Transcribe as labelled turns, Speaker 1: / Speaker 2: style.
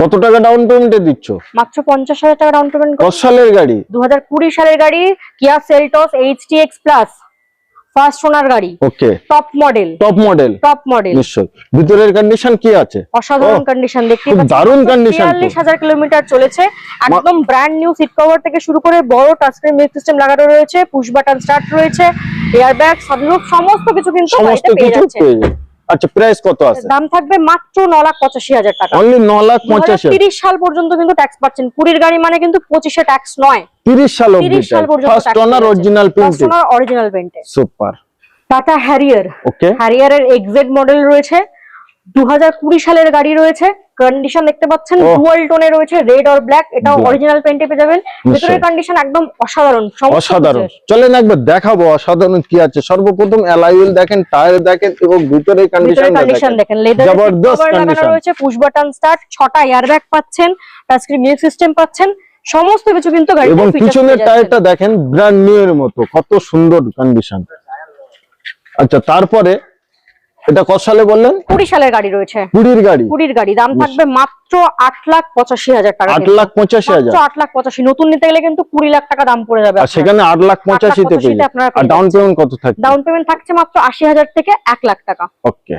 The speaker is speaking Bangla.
Speaker 1: কত টাকা ডাউন পেমেন্টে দিচ্ছ?
Speaker 2: মাত্র 50,000 টাকা ডাউন পেমেন্ট।
Speaker 1: কত সালের গাড়ি?
Speaker 2: 2020 সালের গাড়ি, Kia Seltos HTX plus, first owner গাড়ি।
Speaker 1: Okay,
Speaker 2: top model.
Speaker 1: Top model.
Speaker 2: Top model
Speaker 1: নিশ্চয়। ভিতরের কন্ডিশন কি আছে?
Speaker 2: অসাধারণ কন্ডিশন দেখতে
Speaker 1: খুব
Speaker 2: পাচ্ছেন।
Speaker 1: দারুণ কন্ডিশন।
Speaker 2: 43,000 কিলোমিটার চলেছে। একদম ব্র্যান্ড নিউ সিট কভার থেকে শুরু করে বড় টাচস্ক্রিন মিউজিক সিস্টেম লাগানো রয়েছে, পুশ বাটন স্টার্ট রয়েছে, এয়ারব্যাগ, সানরুফ সমস্ত কিছু কিন্তু
Speaker 1: সমস্ত
Speaker 2: গাড়িতে পেয়ে
Speaker 1: কিছু
Speaker 2: যাচ্ছে।
Speaker 1: পেয়ে যাবে। আচ্ছা, প্রাইস কত আছে?
Speaker 2: দাম থাকবে মাত্র 9,85,000 টাকা।
Speaker 1: অনলি 9,85,000।
Speaker 2: 30 সাল পর্যন্ত কিন্তু ট্যাক্স পাচ্ছেন। 20 গাড়ি মানে কিন্তু 25 এ ট্যাক্স নয়।
Speaker 1: 30 সাল অবধি।
Speaker 2: 30 সাল পর্যন্ত
Speaker 1: first owner original paint.
Speaker 2: First owner original পেইন্টে।
Speaker 1: সুপার।
Speaker 2: টাটা হ্যারিয়ার।
Speaker 1: ওকে।
Speaker 2: হ্যারিয়ারের এক্সজেড মডেল রয়েছে, 2020 সালের গাড়ি রয়েছে। কন্ডিশন দেখতে পাচ্ছেন ডুয়াল টোনে রয়েছে, রেড আর ব্ল্যাক। এটাও অরিজিনাল পেইন্টে পেয়ে যাবেন। ভিতরের কন্ডিশন একদম অসাধারণ।
Speaker 1: অসাধারণ। চলেন একবার দেখাবো অসাধারণ কি আছে। সর্বপ্রথম অ্যালয় হুইল দেখেন, টায়ার দেখেন এবং ভিতরের কন্ডিশন
Speaker 2: দেখেন। লেদার
Speaker 1: জবরদস্ত
Speaker 2: কভার লাগানো
Speaker 1: কন্ডিশন
Speaker 2: রয়েছে, পুশ বাটন স্টার্ট, 6টা এয়ারব্যাগ পাচ্ছেন, টাচস্ক্রিন মিউজিক সিস্টেম পাচ্ছেন, সমস্ত কিছু কিন্তু গাড়িতে
Speaker 1: এবং
Speaker 2: ফিচার্স
Speaker 1: পিছনের টায়ারটা দেখেন ব্র্যান্ড নিউ এর মতো, কত সুন্দর কন্ডিশন। আচ্ছা, তারপরে এটা কত সালে বললেন?
Speaker 2: 20 সালের গাড়ি রয়েছে।
Speaker 1: 20 গাড়ি।
Speaker 2: 20 গাড়ি দাম থাকবে মাত্র 8,85,000 টাকা।
Speaker 1: 8,85,000।
Speaker 2: 8,85,000। নতুন নিতে গেলে কিন্তু 20 লাখ টাকা দাম পড়ে যাবে।
Speaker 1: আর সেখানে 8,85,000 তে পেয়ে যাবেন। আর ডাউন পেমেন্ট কত থাকবে?
Speaker 2: ডাউন পেমেন্ট থাকছে মাত্র 80,000 থেকে 1 লাখ টাকা।
Speaker 1: ওকে।